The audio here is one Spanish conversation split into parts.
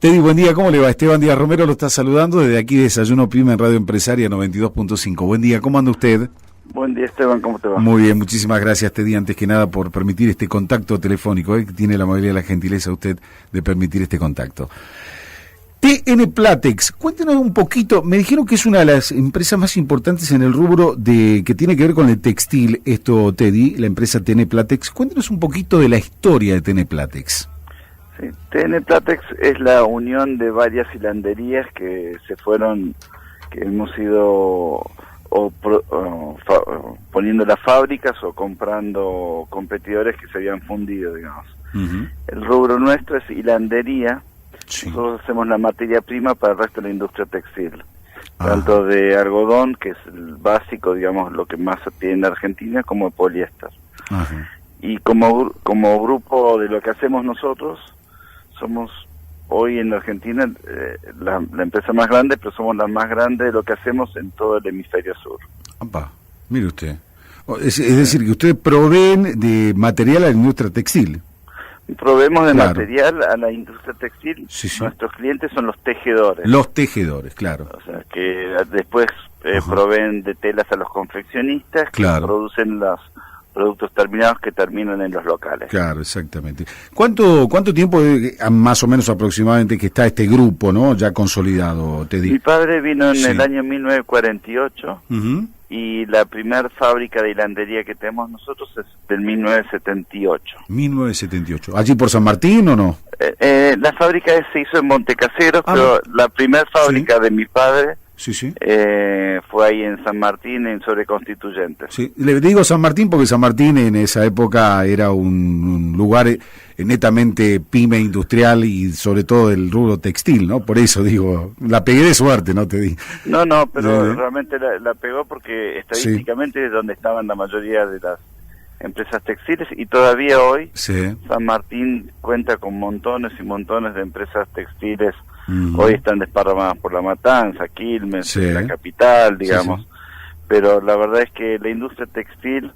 Teddy, buen día, ¿cómo le va? Esteban Díaz Romero lo está saludando desde aquí Desayuno Pyme en Radio Empresaria 92.5. Buen día, ¿cómo anda usted? Buen día, Esteban, ¿cómo te va? Muy bien, muchísimas gracias, Teddy, antes que nada por permitir este contacto telefónico, que tiene la amabilidad y la gentileza usted de permitir este contacto. TN Platex, cuéntenos un poquito, me dijeron que es una de las empresas más importantes en el rubro que tiene que ver con el textil, esto, Teddy, la empresa TN Platex. Cuéntenos un poquito de la historia de TN Platex. Sí, TN Platex es la unión de varias hilanderías que hemos ido poniendo las fábricas o comprando competidores que se habían fundido, digamos. Uh-huh. El rubro nuestro es hilandería. Sí. Nosotros hacemos la materia prima para el resto de la industria textil, tanto de algodón, que es el básico, digamos, lo que más se tiene en Argentina, como de poliéster. Ajá. Y como grupo de lo que hacemos nosotros, somos hoy en Argentina la empresa más grande, pero somos la más grande de lo que hacemos en todo el hemisferio sur. Opa, mire usted. Es decir, que ustedes proveen de material a la industria textil. Proveemos de material a la industria textil. Sí, sí. Nuestros clientes son los tejedores. Los tejedores, claro. O sea, que después proveen de telas a los confeccionistas, que producen los productos terminados que terminan en los locales. Claro, exactamente. ¿Cuánto tiempo, más o menos aproximadamente, que está este grupo, no, ya consolidado, Teddy? Mi padre vino en el año 1948. Uh-huh. Y la primera fábrica de hilandería que tenemos nosotros es del 1978. 1978. ¿Allí por San Martín o no? La fábrica se hizo en Montecaseros, pero la primera fábrica de mi padre fue ahí en San Martín, en Sobre Constituyentes. Sí, le digo San Martín porque San Martín en esa época era un lugar netamente pyme industrial y sobre todo del rubro textil, ¿no? Por eso digo, la pegué de suerte, ¿no te di. No, pero realmente la pegó porque estadísticamente es donde estaban la mayoría de las empresas textiles y todavía hoy San Martín cuenta con montones y montones de empresas textiles. Uh-huh. Hoy están desparramadas por La Matanza, Quilmes, la capital, digamos. Pero la verdad es que la industria textil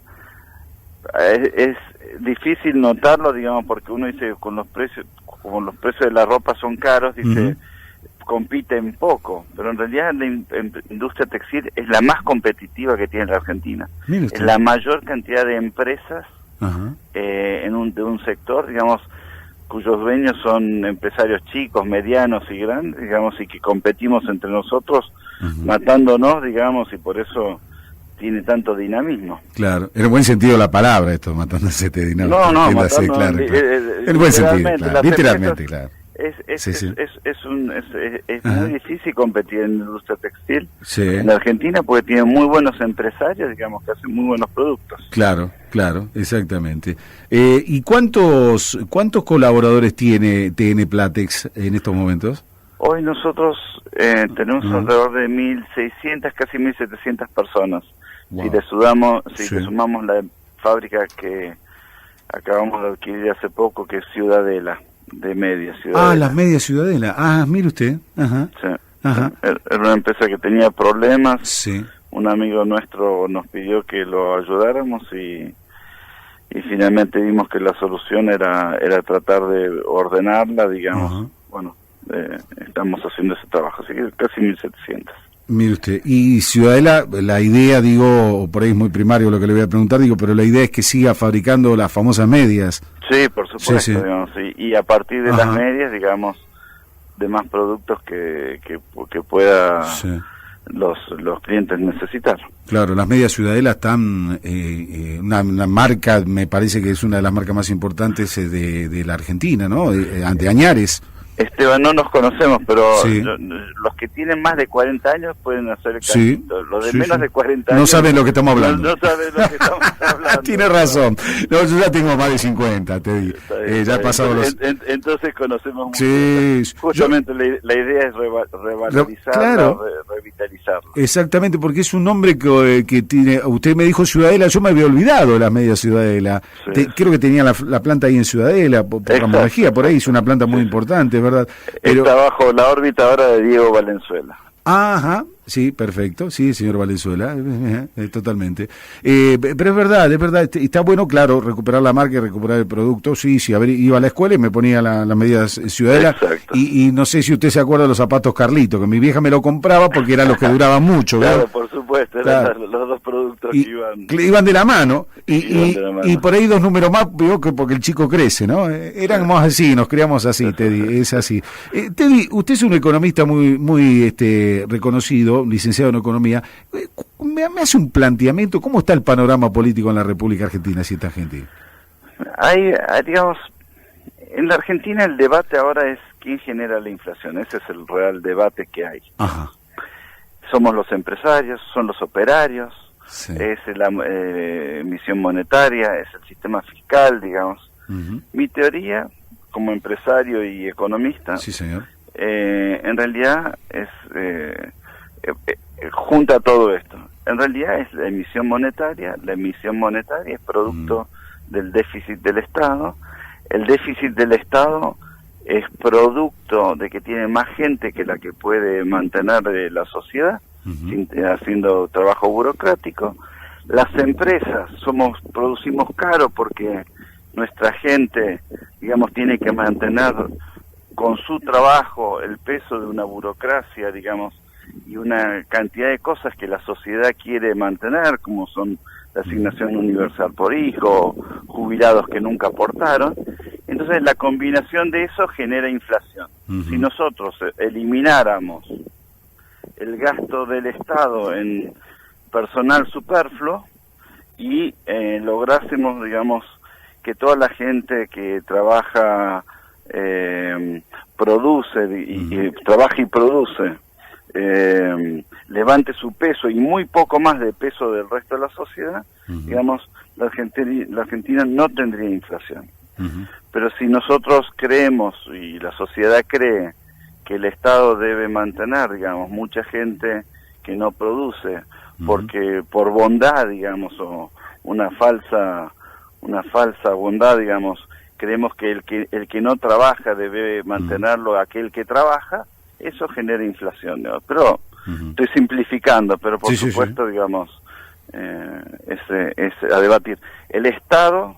es difícil notarlo, digamos, porque uno dice como los precios de la ropa son caros, dice, compiten poco, pero en realidad la industria textil es la más competitiva que tiene la Argentina. Es la mayor cantidad de empresas de un sector, digamos, cuyos dueños son empresarios chicos, medianos y grandes, digamos, y que competimos entre nosotros, matándonos, digamos, y por eso tiene tanto dinamismo. Claro, en el buen sentido de la palabra esto, matándose este dinamismo. No, claro. En el buen sentido, claro. Literalmente, claro. Es muy difícil competir en la industria textil en la Argentina porque tiene muy buenos empresarios, digamos, que hacen muy buenos productos. Claro, exactamente. ¿Y cuántos colaboradores tiene TN Platex en estos momentos? Hoy nosotros tenemos alrededor de 1.600, casi 1.700 personas. Wow. Si le sumamos la fábrica que acabamos de adquirir hace poco, que es Ciudadela, de Media Ciudadela. Las Media Ciudadela. Mire usted. Ajá. Sí. Ajá. Era una empresa que tenía problemas. Sí. Un amigo nuestro nos pidió que lo ayudáramos y finalmente vimos que la solución era tratar de ordenarla, digamos. Ajá. Bueno, estamos haciendo ese trabajo, así que casi 1.700. Mire usted, y Ciudadela, la idea, digo, por ahí es muy primario lo que le voy a preguntar, pero la idea es que siga fabricando las famosas medias. Sí, por supuesto, digamos, y a partir de las medias, digamos, de más productos que pueda los clientes necesitar. Claro, las medias Ciudadela están, una marca, me parece que es una de las marcas más importantes de la Argentina, ¿no? De Añares. Esteban, no nos conocemos, pero los que tienen más de 40 años pueden hacer el camino. Los de menos de 40 años... No saben lo que estamos hablando. No saben lo que estamos hablando. Tiene razón. No, yo ya tengo más de 50, te digo. Ya he pasado entonces conocemos mucho. Justamente la idea es revalorizarlo, revitalizarlo. Exactamente, porque es un nombre que tiene... Usted me dijo Ciudadela, yo me había olvidado de las medias Ciudadela. Creo que tenía la planta ahí en Ciudadela, por Ramón Mejía, por ahí es una planta muy importante, ¿verdad? Está bajo la órbita ahora de Diego Valenzuela. Ajá, sí, perfecto, sí, señor Valenzuela, totalmente. Pero es verdad, está bueno, claro, recuperar la marca y recuperar el producto. Sí, a ver, iba a la escuela y me ponía las medidas Ciudadela, y no sé si usted se acuerda de los zapatos Carlito, que mi vieja me lo compraba porque eran los que duraban mucho. Claro, ¿verdad? por supuesto, eran los dos productos que iban de la mano, y por ahí 2 números más, veo que porque el chico crece, ¿no? Éramos así, nos criamos así, Teddy, es así. Teddy, usted es un economista muy reconocido, licenciado en economía. Me hace un planteamiento, ¿cómo está el panorama político en la República Argentina, si está Argentina? Digamos, en la Argentina el debate ahora es quién genera la inflación. Ese es el real debate que hay. Ajá. Somos los empresarios, son los operarios, sí. Es la emisión monetaria, es el sistema fiscal, digamos. Uh-huh. Mi teoría, como empresario y economista, sí, señor. En realidad es junta todo esto. En realidad es la emisión monetaria. La emisión monetaria es producto del déficit del Estado. El déficit del Estado es producto de que tiene más gente que la que puede mantener la sociedad, haciendo trabajo burocrático. Las empresas producimos caro porque nuestra gente, digamos, tiene que mantener con su trabajo el peso de una burocracia, digamos, y una cantidad de cosas que la sociedad quiere mantener, como son la asignación universal por hijo, jubilados que nunca aportaron. Entonces la combinación de eso genera inflación. Si nosotros elimináramos el gasto del Estado en personal superfluo y lográsemos, digamos, que toda la gente que trabaja trabaja y produce, levante su peso y muy poco más de peso del resto de la sociedad, digamos, la Argentina no tendría inflación. Pero si nosotros creemos y la sociedad cree que el Estado debe mantener, digamos, mucha gente que no produce porque por bondad, digamos, o una falsa bondad, digamos, creemos que el que no trabaja debe mantenerlo aquel que trabaja, eso genera inflación, ¿no? Pero estoy simplificando, pero por supuesto, digamos, es a debatir. El Estado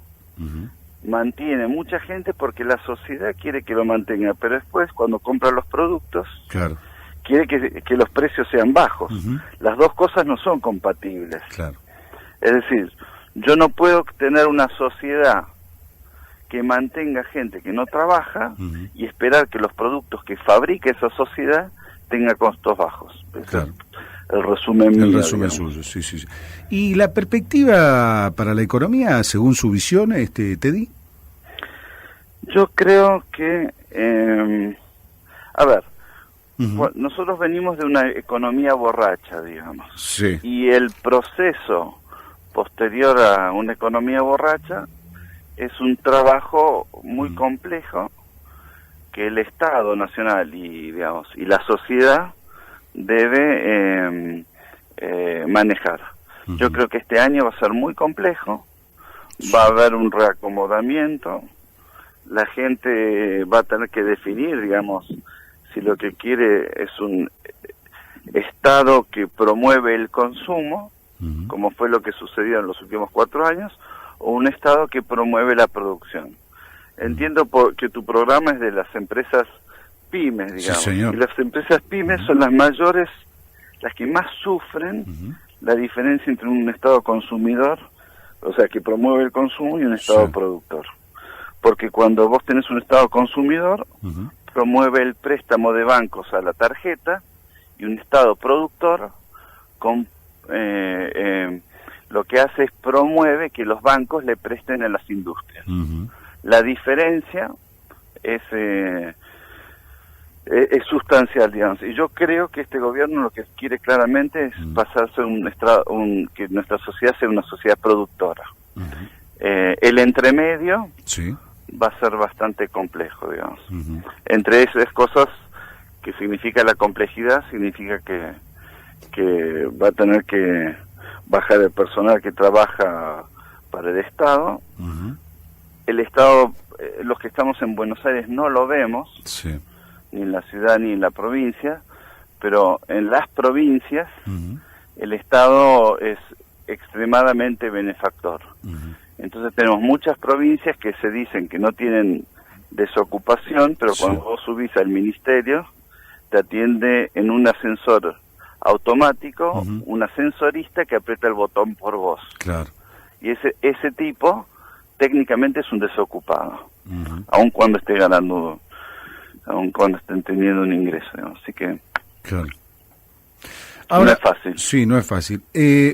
mantiene mucha gente porque la sociedad quiere que lo mantenga, pero después cuando compra los productos, claro, quiere que los precios sean bajos. Las dos cosas no son compatibles. Claro. Es decir, yo no puedo tener una sociedad que mantenga gente que no trabaja y esperar que los productos que fabrique esa sociedad tengan costos bajos. Claro. El resumen mío. El resumen suyo, sí. ¿Y la perspectiva para la economía, según su visión, Teddy? Yo creo que, nosotros venimos de una economía borracha, digamos. Sí. Y el proceso posterior a una economía borracha es un trabajo muy complejo que el Estado Nacional y la sociedad debe manejar. Yo creo que este año va a ser muy complejo, va a haber un reacomodamiento, la gente va a tener que definir, digamos, si lo que quiere es un Estado que promueve el consumo, como fue lo que sucedió en los últimos 4 años, o un Estado que promueve la producción. Entiendo que tu programa es de las empresas pymes, digamos. Sí, señor. Y las empresas pymes son las mayores, las que más sufren la diferencia entre un Estado consumidor, o sea, que promueve el consumo, y un Estado productor. Porque cuando vos tenés un Estado consumidor, promueve el préstamo de bancos a la tarjeta, y un Estado productor lo que hace es promueve que los bancos le presten a las industrias. La diferencia es sustancial, digamos. Y yo creo que este gobierno lo que quiere claramente es pasarse que nuestra sociedad sea una sociedad productora. El entremedio va a ser bastante complejo, digamos. Entre esas cosas que significa la complejidad, significa que va a tener que bajar el personal que trabaja para el Estado. El Estado, los que estamos en Buenos Aires no lo vemos, ni en la ciudad ni en la provincia, pero en las provincias el Estado es extremadamente benefactor. Entonces tenemos muchas provincias que se dicen que no tienen desocupación, pero cuando vos subís al ministerio, te atiende en un ascensor automático, un ascensorista que aprieta el botón por vos. Claro. Y ese tipo técnicamente es un desocupado, aun cuando esté ganando, aun cuando estén teniendo un ingreso, digamos. Así que claro. Ahora, no es fácil. Sí, no es fácil.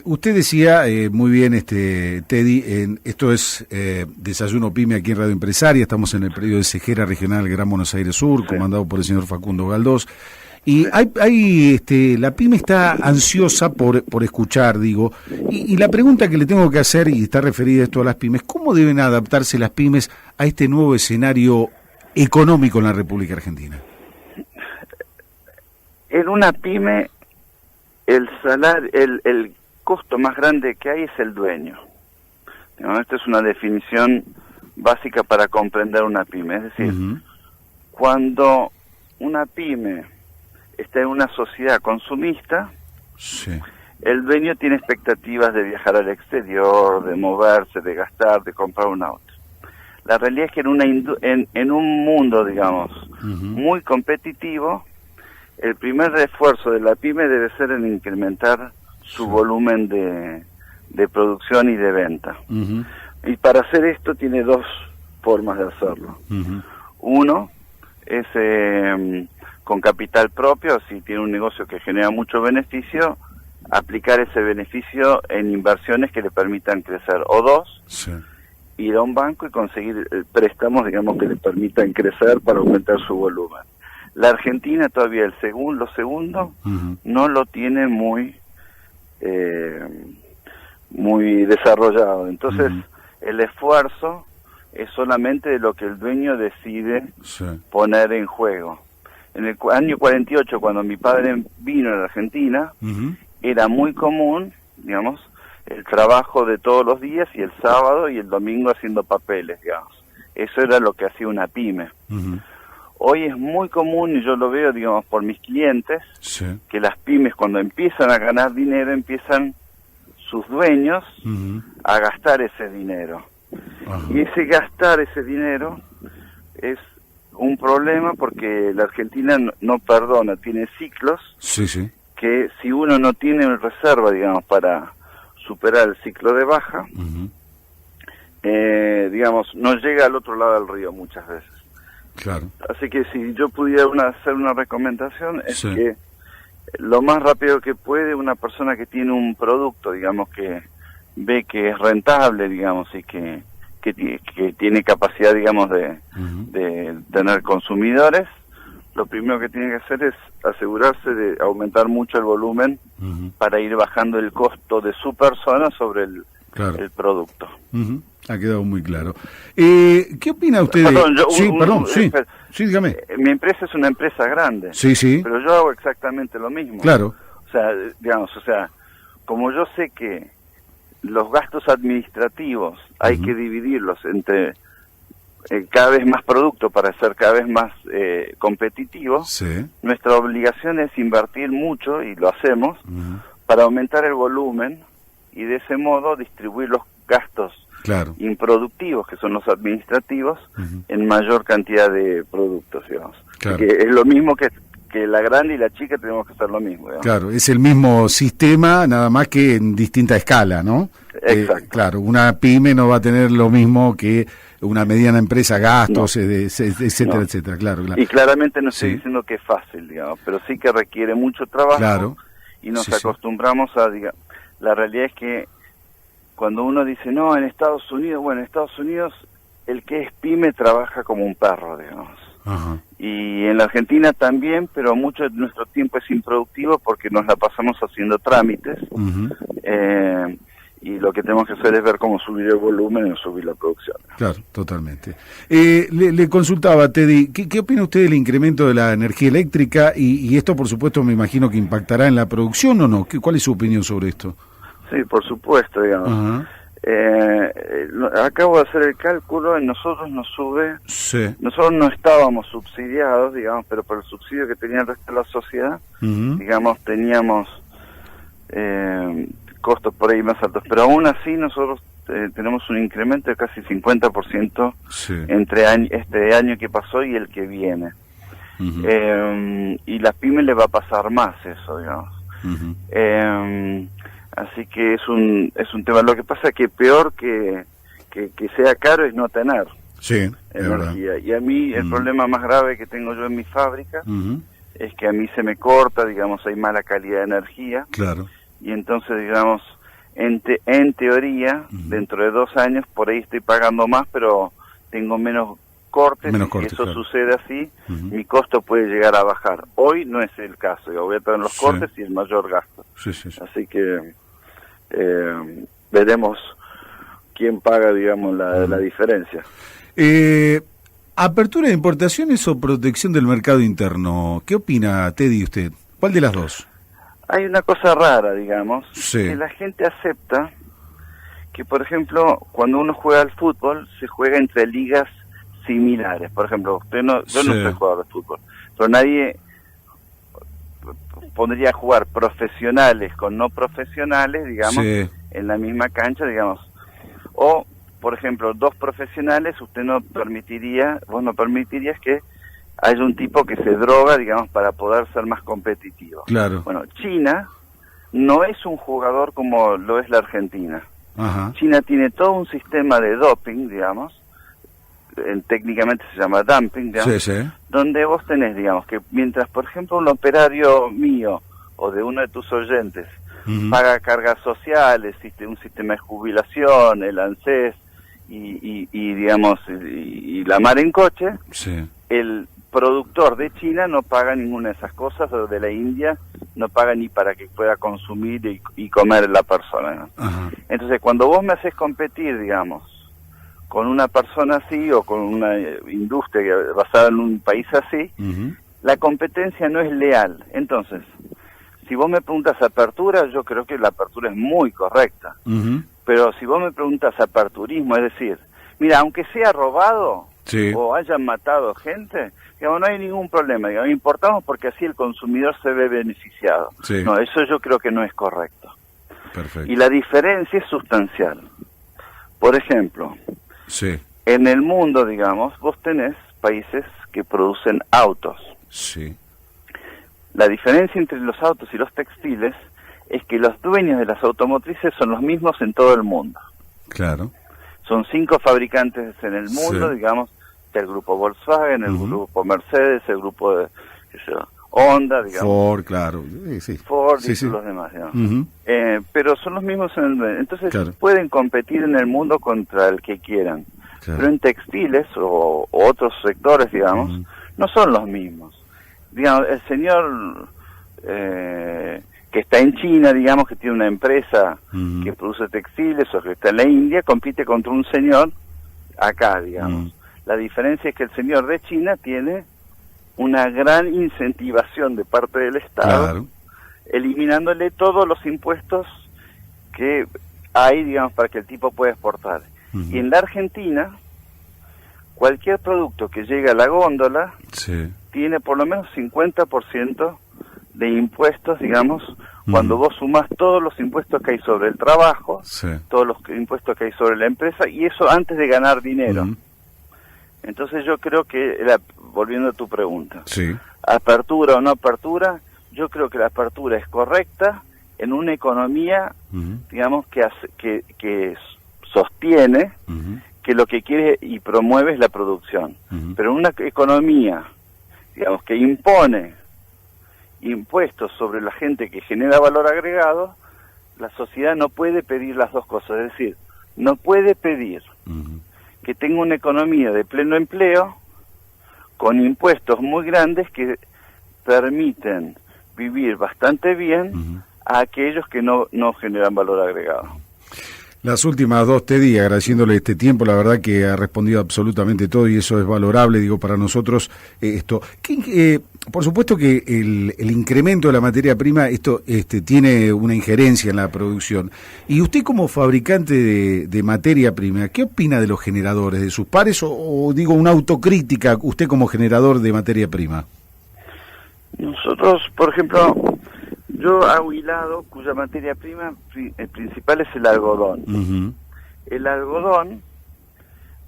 Usted decía muy bien, Teddy, esto es Desayuno Pyme aquí en Radio Empresaria, estamos en el predio de Cejera Regional Gran Buenos Aires Sur, comandado por el señor Facundo Galdós, y la pyme está ansiosa por escuchar, digo, y la pregunta que le tengo que hacer, y está referida esto a las pymes, ¿cómo deben adaptarse las pymes a este nuevo escenario económico en la República Argentina? En una pyme, el salario, el costo más grande que hay es el dueño. Esta es una definición básica para comprender una pyme. Es decir, cuando una pyme está en una sociedad consumista, el dueño tiene expectativas de viajar al exterior, de moverse, de gastar, de comprar un auto. La realidad es que en un mundo, digamos, muy competitivo, el primer esfuerzo de la pyme debe ser en incrementar su volumen de producción y de venta. Y para hacer esto tiene dos formas de hacerlo. Uno es con capital propio, si tiene un negocio que genera mucho beneficio, aplicar ese beneficio en inversiones que le permitan crecer. O dos, ir a un banco y conseguir préstamos, digamos, que le permitan crecer para aumentar su volumen. La Argentina todavía lo segundo no lo tiene muy desarrollado. Entonces el esfuerzo es solamente de lo que el dueño decide poner en juego. En el año 48, cuando mi padre vino a la Argentina, era muy común, digamos, el trabajo de todos los días y el sábado y el domingo haciendo papeles, digamos. Eso era lo que hacía una pyme. Hoy es muy común, y yo lo veo, digamos, por mis clientes, que las pymes cuando empiezan a ganar dinero, empiezan sus dueños a gastar ese dinero. Y ese gastar ese dinero es un problema porque la Argentina no perdona, tiene ciclos que si uno no tiene reserva, digamos, para superar el ciclo de baja, digamos, no llega al otro lado del río muchas veces. Claro. Así que si yo pudiera hacer una recomendación es que lo más rápido que puede una persona que tiene un producto, digamos, que ve que es rentable, digamos, y que tiene capacidad, digamos, de tener consumidores, lo primero que tiene que hacer es asegurarse de aumentar mucho el volumen para ir bajando el costo de su persona sobre el producto. Ha quedado muy claro. ¿Qué opina usted de...? Sí, dígame. Mi empresa es una empresa grande, pero yo hago exactamente lo mismo. Claro. O sea, digamos, como yo sé que los gastos administrativos hay que dividirlos entre cada vez más producto para ser cada vez más competitivos, nuestra obligación es invertir mucho, y lo hacemos, para aumentar el volumen y de ese modo distribuir los gastos improductivos, que son los administrativos, en mayor cantidad de productos, digamos. Que es lo mismo que la grande y la chica tenemos que hacer lo mismo, digamos. Claro, es el mismo sistema, nada más que en distinta escala, ¿no? Exacto. Claro, una pyme no va a tener lo mismo que una mediana empresa, gastos, etcétera, etcétera, claro. Y claramente no estoy diciendo que es fácil, digamos, pero sí que requiere mucho trabajo, y nos acostumbramos a, digamos, la realidad es que cuando uno dice, no, en Estados Unidos, bueno, en Estados Unidos el que es pyme trabaja como un perro, digamos. Y en la Argentina también, pero mucho de nuestro tiempo es improductivo porque nos la pasamos haciendo trámites, y lo que tenemos que hacer es ver cómo subir el volumen y subir la producción. Claro, totalmente. Le consultaba, Teddy, ¿qué opina usted del incremento de la energía eléctrica? Y esto, por supuesto, me imagino que impactará en la producción, ¿o no? ¿Cuál es su opinión sobre esto? Sí, por supuesto, digamos. Acabo de hacer el cálculo, en nosotros nos sube, sí. Nosotros no estábamos subsidiados, digamos, pero por el subsidio que tenía el resto de la sociedad, digamos, teníamos costos por ahí más altos, pero aún así nosotros tenemos un incremento de casi 50% entre este año que pasó y el que viene. Y las pymes le va a pasar más eso, digamos. Así que es un tema. Lo que pasa es que peor que sea caro es no tener energía. Y a mí el problema más grave que tengo yo en mi fábrica es que a mí se me corta, digamos, hay mala calidad de energía. Claro. Y entonces, digamos, en teoría, dentro de 2 años, por ahí estoy pagando más, pero tengo menos cortes. Si eso sucede así, mi costo puede llegar a bajar. Hoy no es el caso, yo voy a tener los cortes y el mayor gasto. Así que veremos quién paga, digamos, la diferencia. ¿Apertura de importaciones o protección del mercado interno? ¿Qué opina, Teddy, usted? ¿Cuál de las dos? Hay una cosa rara, digamos, que la gente acepta que, por ejemplo, cuando uno juega al fútbol, se juega entre ligas similares. Por ejemplo, yo no soy jugador de fútbol, pero nadie podría jugar profesionales con no profesionales, digamos, en la misma cancha, digamos. O, por ejemplo, 2 profesionales, vos no permitirías que haya un tipo que se droga, digamos, para poder ser más competitivo. Claro. Bueno, China no es un jugador como lo es la Argentina. China tiene todo un sistema de doping, digamos, técnicamente se llama dumping, digamos, donde vos tenés, digamos, que mientras, por ejemplo, un operario mío o de uno de tus oyentes paga cargas sociales, un sistema de jubilación, el ANSES y digamos, y la mar en coche, el productor de China no paga ninguna de esas cosas, o de la India no paga ni para que pueda consumir y comer la persona, ¿no? Entonces, cuando vos me haces competir, digamos, con una persona así o con una industria basada en un país así, la competencia no es leal. Entonces, si vos me preguntas apertura, yo creo que la apertura es muy correcta. Pero si vos me preguntas aperturismo, es decir, mira, aunque sea robado o hayan matado gente, digamos, no hay ningún problema, digamos, importamos porque así el consumidor se ve beneficiado. No, eso yo creo que no es correcto. Perfecto. Y la diferencia es sustancial. Por ejemplo, en el mundo, digamos, vos tenés países que producen autos. La diferencia entre los autos y los textiles es que los dueños de las automotrices son los mismos en todo el mundo. Claro. Son 5 fabricantes en el mundo, digamos, el grupo Volkswagen, el grupo Mercedes, el grupo de Honda, digamos. Ford, claro. Ford y los demás, digamos. Pero son los mismos en el mundo. Entonces pueden competir en el mundo contra el que quieran. Pero en textiles o otros sectores, digamos, no son los mismos. Digamos, el señor que está en China, digamos, que tiene una empresa que produce textiles, o que está en la India, compite contra un señor acá, digamos. La diferencia es que el señor de China tiene una gran incentivación de parte del Estado, eliminándole todos los impuestos que hay, digamos, para que el tipo pueda exportar. Y en la Argentina, cualquier producto que llegue a la góndola tiene por lo menos 50% de impuestos, digamos, cuando vos sumás todos los impuestos que hay sobre el trabajo, todos los impuestos que hay sobre la empresa, y eso antes de ganar dinero. Entonces yo creo que, volviendo a tu pregunta, apertura o no apertura, yo creo que la apertura es correcta en una economía, digamos, que sostiene que lo que quiere y promueve es la producción. Pero en una economía, digamos, que impone impuestos sobre la gente que genera valor agregado, la sociedad no puede pedir las dos cosas. Es decir, no puede pedir que tenga una economía de pleno empleo con impuestos muy grandes que permiten vivir bastante bien a aquellos que no generan valor agregado. Las últimas dos, Teddy, agradeciéndole este tiempo, la verdad que ha respondido absolutamente todo y eso es valorable, digo, para nosotros esto. Por supuesto que el incremento de la materia prima, esto tiene una injerencia en la producción. Y usted como fabricante de materia prima, ¿qué opina de los generadores, de sus pares o digo, una autocrítica, usted como generador de materia prima? Nosotros, por ejemplo, yo hago hilado cuya materia prima principal es el algodón. Uh-huh. El algodón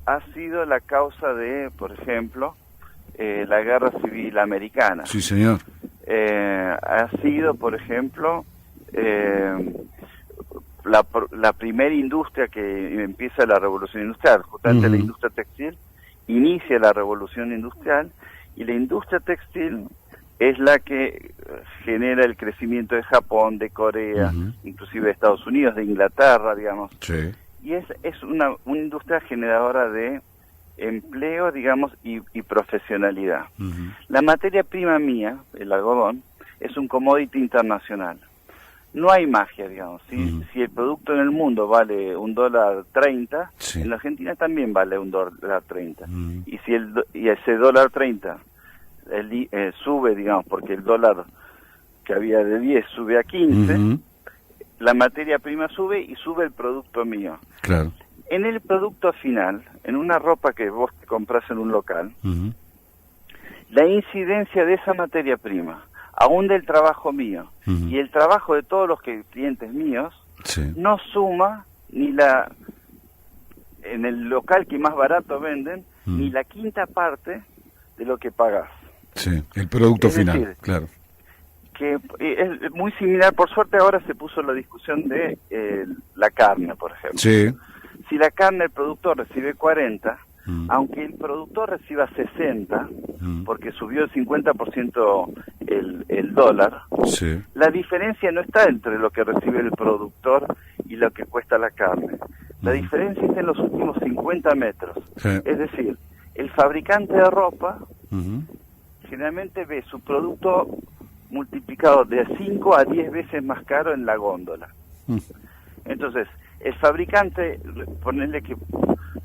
ha sido la causa de, por ejemplo, la guerra civil americana. Sí, señor. Ha sido, por ejemplo, la primera industria que empieza la revolución industrial. Justamente la industria textil inicia la revolución industrial y la industria textil es la que genera el crecimiento de Japón, de Corea, inclusive de Estados Unidos, de Inglaterra, digamos. Sí. Y es una industria generadora de empleo, digamos, y profesionalidad. La materia prima mía, el algodón, es un commodity internacional. No hay magia, digamos. Si el producto en el mundo vale $1.30, sí, en la Argentina también vale $1.30. Y si ese $1.30 sube, digamos, porque el dólar que había de 10 sube a 15, la materia prima sube y sube el producto mío. Claro. En el producto final, en una ropa que vos compras en un local, la incidencia de esa materia prima, aún del trabajo mío, y el trabajo de todos los clientes míos, sí, no suma ni en el local que más barato venden, ni la quinta parte de lo que pagás. Sí, el producto es final, decir, claro. Que es muy similar, por suerte ahora se puso la discusión de la carne, por ejemplo. Sí. Si la carne el productor recibe 40, aunque el productor reciba 60, porque subió el 50% el dólar, sí, la diferencia no está entre lo que recibe el productor y lo que cuesta la carne. La diferencia está en los últimos 50 metros. Sí. Es decir, el fabricante de ropa generalmente ve su producto multiplicado de 5 a 10 veces más caro en la góndola. Entonces, el fabricante, ponerle que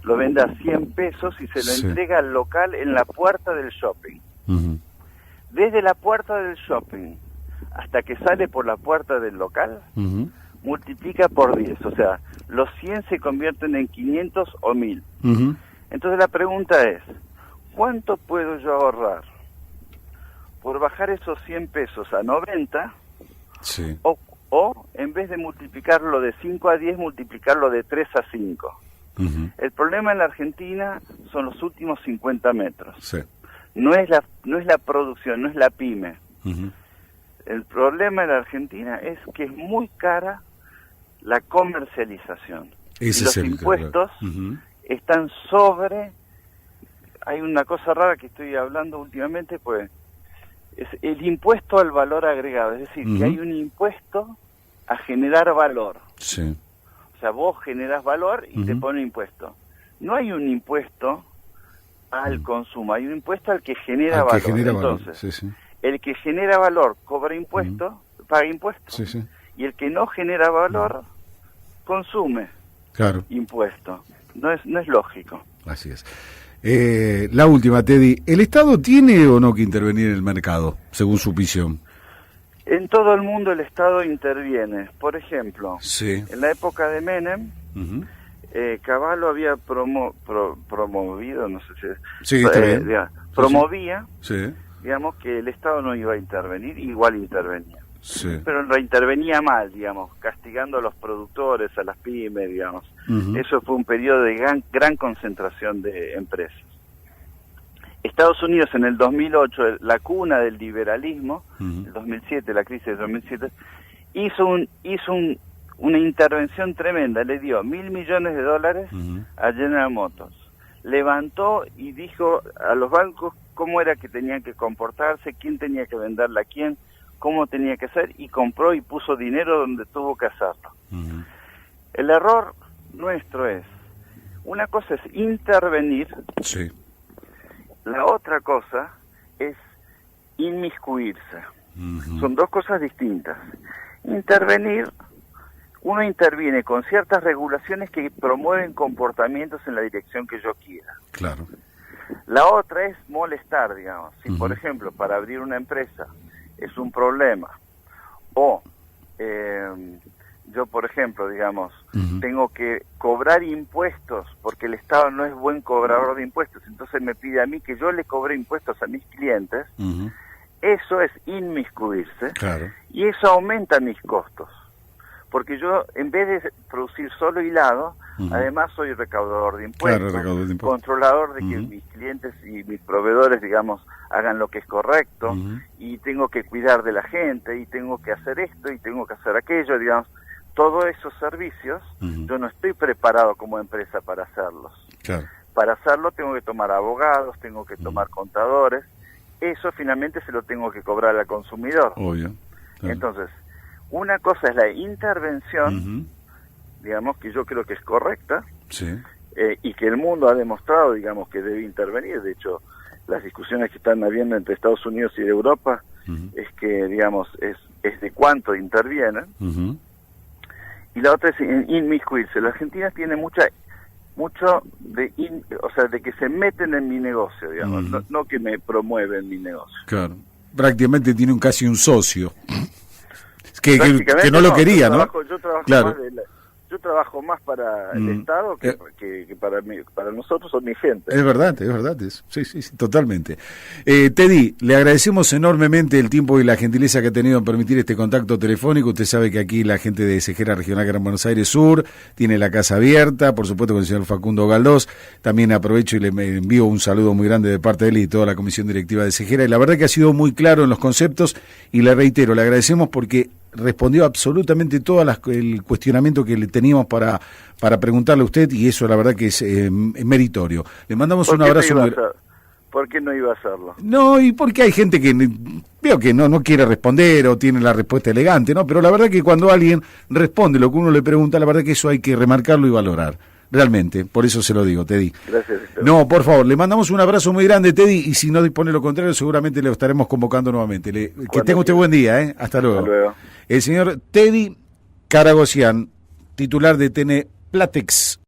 lo venda a 100 pesos y se lo entrega al local en la puerta del shopping. Desde la puerta del shopping hasta que sale por la puerta del local, multiplica por 10. O sea, los 100 se convierten en 500 o 1000. Entonces la pregunta es, ¿cuánto puedo yo ahorrar por bajar esos 100 pesos a 90? Sí. O en vez de multiplicarlo de 5 a 10, multiplicarlo de 3 a 5. El problema en la Argentina son los últimos 50 metros. Sí. No es la producción, no es la pyme. El problema en la Argentina es que es muy cara la comercialización. Ese los impuestos están sobre... Hay una cosa rara que estoy hablando últimamente, pues es el impuesto al valor agregado. Es decir, que hay un impuesto a generar valor. Sí. O sea, vos generás valor y te pone impuesto. No hay un impuesto al consumo, hay un impuesto al que genera valor. Entonces, sí, sí, el que genera valor cobra impuestos, paga impuestos. Sí, sí. Y el que no genera valor consume impuestos. No es lógico. Así es. La última, Teddy. ¿El Estado tiene o no que intervenir en el mercado, según su visión? En todo el mundo el Estado interviene. Por ejemplo, en la época de Menem, Cavallo había promovido, no sé si... promovía, digamos, que el Estado no iba a intervenir, igual intervenía. Pero intervenía mal, digamos, castigando a los productores, a las pymes, digamos. Eso fue un periodo de gran concentración de empresas. Estados Unidos en el 2008, la cuna del liberalismo, el 2007, la crisis del 2007, hizo una intervención tremenda, le dio $1.000 millones a General Motors. Levantó y dijo a los bancos cómo era que tenían que comportarse, quién tenía que venderla a quién, cómo tenía que ser, y compró y puso dinero donde tuvo que hacerlo. El error nuestro es, una cosa es intervenir, la otra cosa es inmiscuirse. Son dos cosas distintas. Intervenir, uno interviene con ciertas regulaciones que promueven comportamientos en la dirección que yo quiera. Claro. La otra es molestar, digamos. Si, por ejemplo, para abrir una empresa es un problema, o yo, por ejemplo, digamos, tengo que cobrar impuestos porque el Estado no es buen cobrador de impuestos, entonces me pide a mí que yo le cobre impuestos a mis clientes, eso es inmiscuirse, claro. Y eso aumenta mis costos. Porque yo, en vez de producir solo hilado, además soy recaudador de impuestos, claro, controlador de que mis clientes y mis proveedores, digamos, hagan lo que es correcto, y tengo que cuidar de la gente, y tengo que hacer esto, y tengo que hacer aquello, digamos. Todos esos servicios, yo no estoy preparado como empresa para hacerlos. Claro. Para hacerlo tengo que tomar abogados, tengo que tomar contadores, eso finalmente se lo tengo que cobrar al consumidor. Obvio. Claro. Entonces, una cosa es la intervención, digamos, que yo creo que es correcta, y que el mundo ha demostrado, digamos, que debe intervenir. De hecho, las discusiones que están habiendo entre Estados Unidos y Europa es que, digamos, es de cuánto intervienen. Y la otra es inmiscuirse. La Argentina tiene mucho de que se meten en mi negocio, digamos, no que me promueven mi negocio. Claro. Prácticamente tiene casi un socio. Que no lo quería, ¿no? Yo trabajo más para el Estado que para nosotros o mi gente. Es verdad, sí, totalmente. Teddy, le agradecemos enormemente el tiempo y la gentileza que ha tenido en permitir este contacto telefónico. Usted sabe que aquí la gente de Segera Regional Gran Buenos Aires Sur tiene la casa abierta, por supuesto con el señor Facundo Galdós. También aprovecho y le envío un saludo muy grande de parte de él y toda la comisión directiva de Segera. Y la verdad que ha sido muy claro en los conceptos y le reitero, le agradecemos porque respondió absolutamente todo el cuestionamiento que le teníamos para preguntarle a usted, y eso la verdad que es meritorio. Le mandamos un abrazo muy grande. ¿Por qué no iba a hacerlo? No, y porque hay gente que veo que no quiere responder o tiene la respuesta elegante, ¿no? Pero la verdad que cuando alguien responde lo que uno le pregunta, la verdad que eso hay que remarcarlo y valorar. Realmente, por eso se lo digo, Teddy. Gracias. No, por favor, le mandamos un abrazo muy grande, Teddy, y si no dispone lo contrario, seguramente le estaremos convocando nuevamente. Que tenga usted buen día, ¿eh? Hasta luego. Hasta luego. El señor Teddy Caragosian, titular de TN Platex.